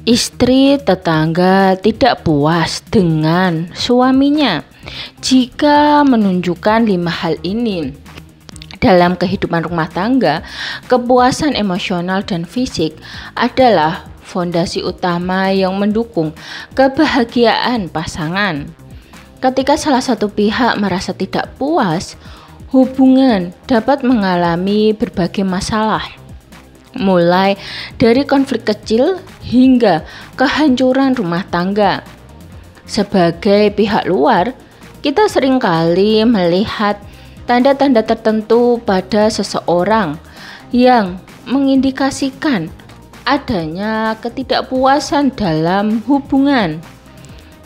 Istri tetangga tidak puas dengan suaminya. Jika menunjukkan 5 hal ini dalam kehidupan rumah tangga, kepuasan emosional dan fisik adalah fondasi utama yang mendukung kebahagiaan pasangan. Ketika salah satu pihak merasa tidak puas, hubungan dapat mengalami berbagai masalah, mulai dari konflik kecil hingga kehancuran rumah tangga. Sebagai pihak luar, kita seringkali melihat tanda-tanda tertentu pada seseorang yang mengindikasikan adanya ketidakpuasan dalam hubungan.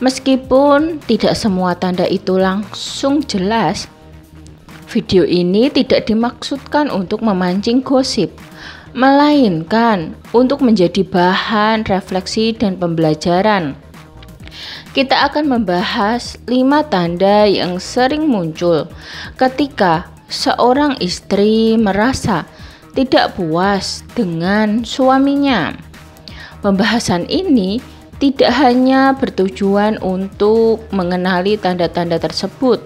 Meskipun tidak semua tanda itu langsung jelas, video ini tidak dimaksudkan untuk memancing gosip, melainkan untuk menjadi bahan refleksi dan pembelajaran. Kita akan membahas 5 tanda yang sering muncul ketika seorang istri merasa tidak puas dengan suaminya. Pembahasan ini tidak hanya bertujuan untuk mengenali tanda-tanda tersebut,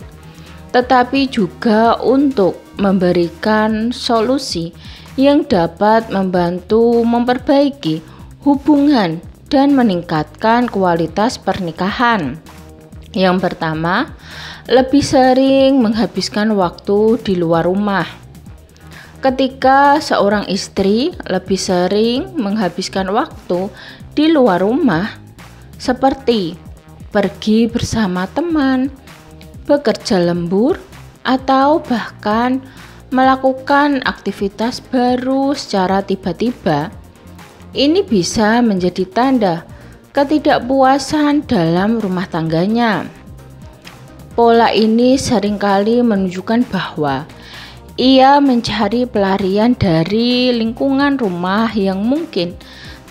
tetapi juga untuk memberikan solusi yang dapat membantu memperbaiki hubungan dan meningkatkan kualitas pernikahan. Yang pertama, lebih sering menghabiskan waktu di luar rumah. Ketika seorang istri lebih sering menghabiskan waktu di luar rumah, seperti pergi bersama teman, bekerja lembur, atau bahkan melakukan aktivitas baru secara tiba-tiba, ini bisa menjadi tanda ketidakpuasan dalam rumah tangganya. Pola ini seringkali menunjukkan bahwa ia mencari pelarian dari lingkungan rumah yang mungkin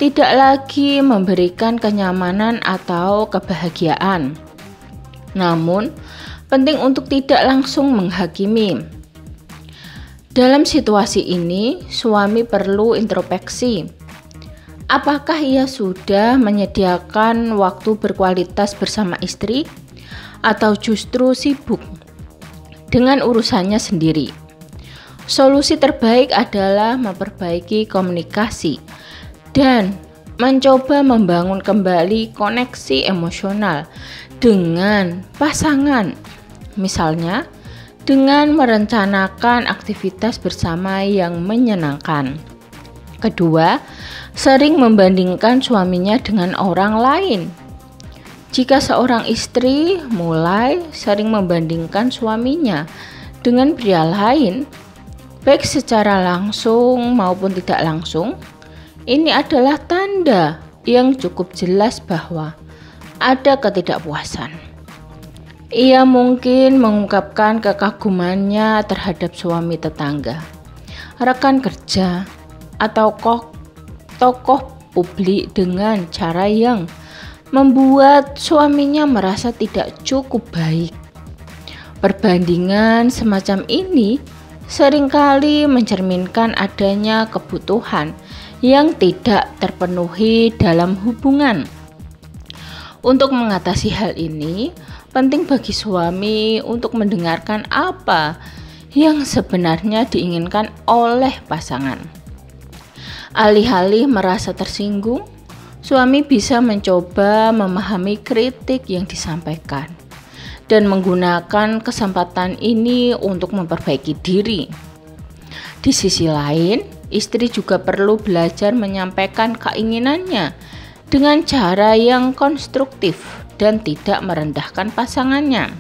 tidak lagi memberikan kenyamanan atau kebahagiaan. Namun, penting untuk tidak langsung menghakimi. Dalam situasi ini, suami perlu introspeksi. Apakah ia sudah menyediakan waktu berkualitas bersama istri, atau justru sibuk dengan urusannya sendiri? Solusi terbaik adalah memperbaiki komunikasi dan mencoba membangun kembali koneksi emosional dengan pasangan. Misalnya, dengan merencanakan aktivitas bersama yang menyenangkan. Kedua, sering membandingkan suaminya dengan orang lain. Jika seorang istri mulai sering membandingkan suaminya dengan pria lain, baik secara langsung maupun tidak langsung, ini adalah tanda yang cukup jelas bahwa ada ketidakpuasan. Ia mungkin mengungkapkan kekagumannya terhadap suami tetangga, rekan kerja, atau tokoh publik dengan cara yang membuat suaminya merasa tidak cukup baik. Perbandingan semacam ini seringkali mencerminkan adanya kebutuhan yang tidak terpenuhi dalam hubungan. Untuk mengatasi hal ini, penting bagi suami untuk mendengarkan apa yang sebenarnya diinginkan oleh pasangan. Alih-alih merasa tersinggung, suami bisa mencoba memahami kritik yang disampaikan dan menggunakan kesempatan ini untuk memperbaiki diri. Di sisi lain, istri juga perlu belajar menyampaikan keinginannya dengan cara yang konstruktif dan tidak merendahkan pasangannya.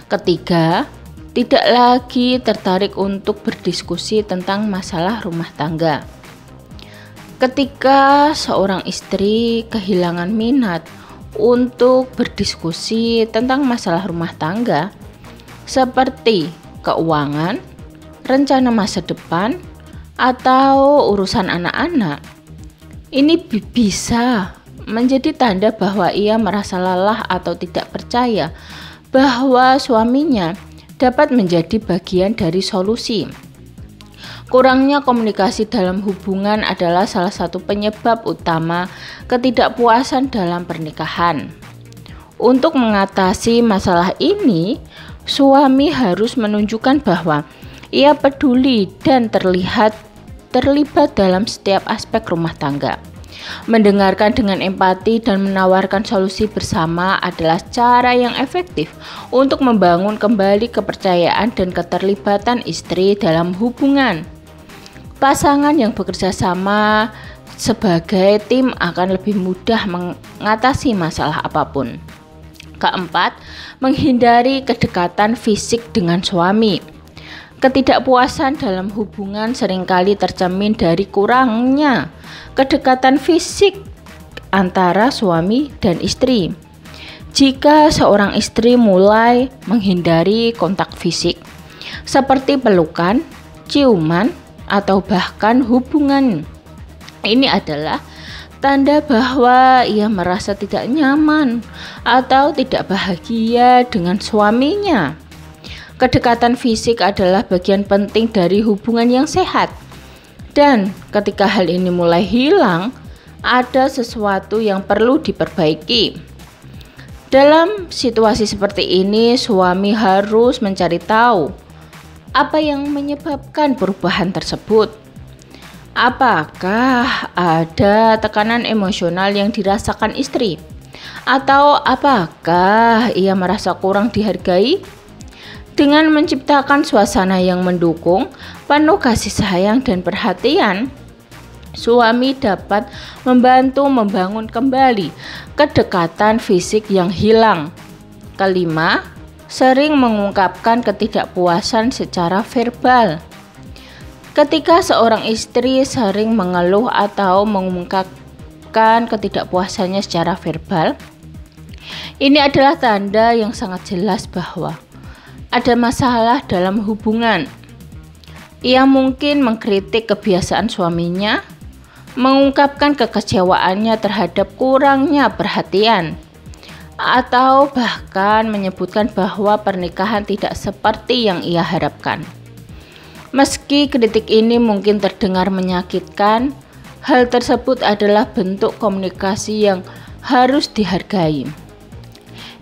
Ketiga, tidak lagi tertarik untuk berdiskusi tentang masalah rumah tangga. Ketika seorang istri kehilangan minat untuk berdiskusi tentang masalah rumah tangga, seperti keuangan, rencana masa depan, atau urusan anak-anak, ini bisa menjadi tanda bahwa ia merasa lelah atau tidak percaya bahwa suaminya dapat menjadi bagian dari solusi. Kurangnya komunikasi dalam hubungan adalah salah satu penyebab utama ketidakpuasan dalam pernikahan. Untuk mengatasi masalah ini, suami harus menunjukkan bahwa ia peduli dan terlibat dalam setiap aspek rumah tangga. Mendengarkan dengan empati dan menawarkan solusi bersama adalah cara yang efektif untuk membangun kembali kepercayaan dan keterlibatan istri dalam hubungan. Pasangan yang bekerja sama sebagai tim akan lebih mudah mengatasi masalah apapun. Keempat, menghindari kedekatan fisik dengan suami. Ketidakpuasan dalam hubungan seringkali tercermin dari kurangnya kedekatan fisik antara suami dan istri. Jika seorang istri mulai menghindari kontak fisik, seperti pelukan, ciuman, atau bahkan hubungan, ini adalah tanda bahwa ia merasa tidak nyaman atau tidak bahagia dengan suaminya. Kedekatan fisik adalah bagian penting dari hubungan yang sehat. Dan ketika hal ini mulai hilang, ada sesuatu yang perlu diperbaiki. Dalam situasi seperti ini, suami harus mencari tahu apa yang menyebabkan perubahan tersebut. Apakah ada tekanan emosional yang dirasakan istri? Atau apakah ia merasa kurang dihargai? Dengan menciptakan suasana yang mendukung, penuh kasih sayang dan perhatian, suami dapat membantu membangun kembali kedekatan fisik yang hilang. Kelima, sering mengungkapkan ketidakpuasan secara verbal. Ketika seorang istri sering mengeluh atau mengungkapkan ketidakpuasannya secara verbal, ini adalah tanda yang sangat jelas bahwa ada masalah dalam hubungan. Ia mungkin mengkritik kebiasaan suaminya, mengungkapkan kekecewaannya terhadap kurangnya perhatian, atau bahkan menyebutkan bahwa pernikahan tidak seperti yang ia harapkan. Meski kritik ini mungkin terdengar menyakitkan, hal tersebut adalah bentuk komunikasi yang harus dihargai.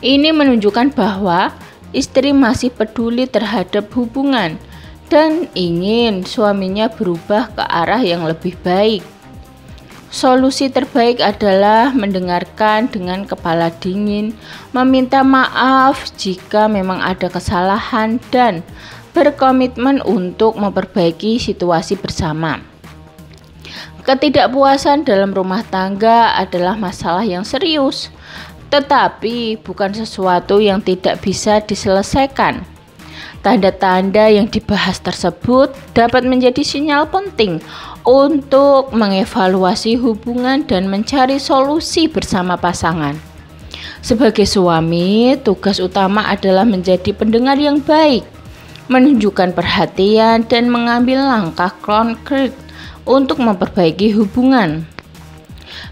Ini menunjukkan bahwa istri masih peduli terhadap hubungan dan ingin suaminya berubah ke arah yang lebih baik. Solusi terbaik adalah mendengarkan dengan kepala dingin, meminta maaf jika memang ada kesalahan, dan berkomitmen untuk memperbaiki situasi bersama. Ketidakpuasan dalam rumah tangga adalah masalah yang serius, tetapi bukan sesuatu yang tidak bisa diselesaikan. Tanda-tanda yang dibahas tersebut dapat menjadi sinyal penting untuk mengevaluasi hubungan dan mencari solusi bersama pasangan. Sebagai suami, tugas utama adalah menjadi pendengar yang baik, menunjukkan perhatian, dan mengambil langkah konkret untuk memperbaiki hubungan.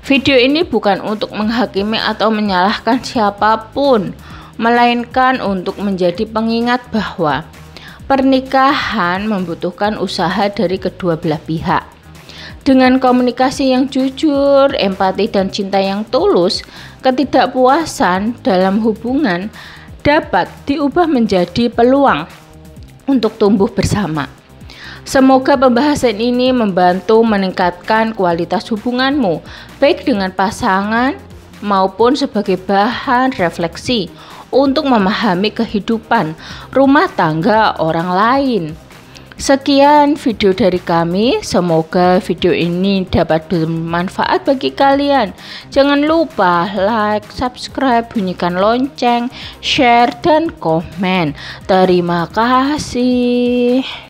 Video ini bukan untuk menghakimi atau menyalahkan siapapun, melainkan untuk menjadi pengingat bahwa pernikahan membutuhkan usaha dari kedua belah pihak. Dengan komunikasi yang jujur, empati, dan cinta yang tulus, ketidakpuasan dalam hubungan dapat diubah menjadi peluang untuk tumbuh bersama. Semoga pembahasan ini membantu meningkatkan kualitas hubunganmu, baik dengan pasangan maupun sebagai bahan refleksi untuk memahami kehidupan rumah tangga orang lain. Sekian video dari kami, semoga video ini dapat bermanfaat bagi kalian. Jangan lupa like, subscribe, bunyikan lonceng, share, dan komen. Terima kasih.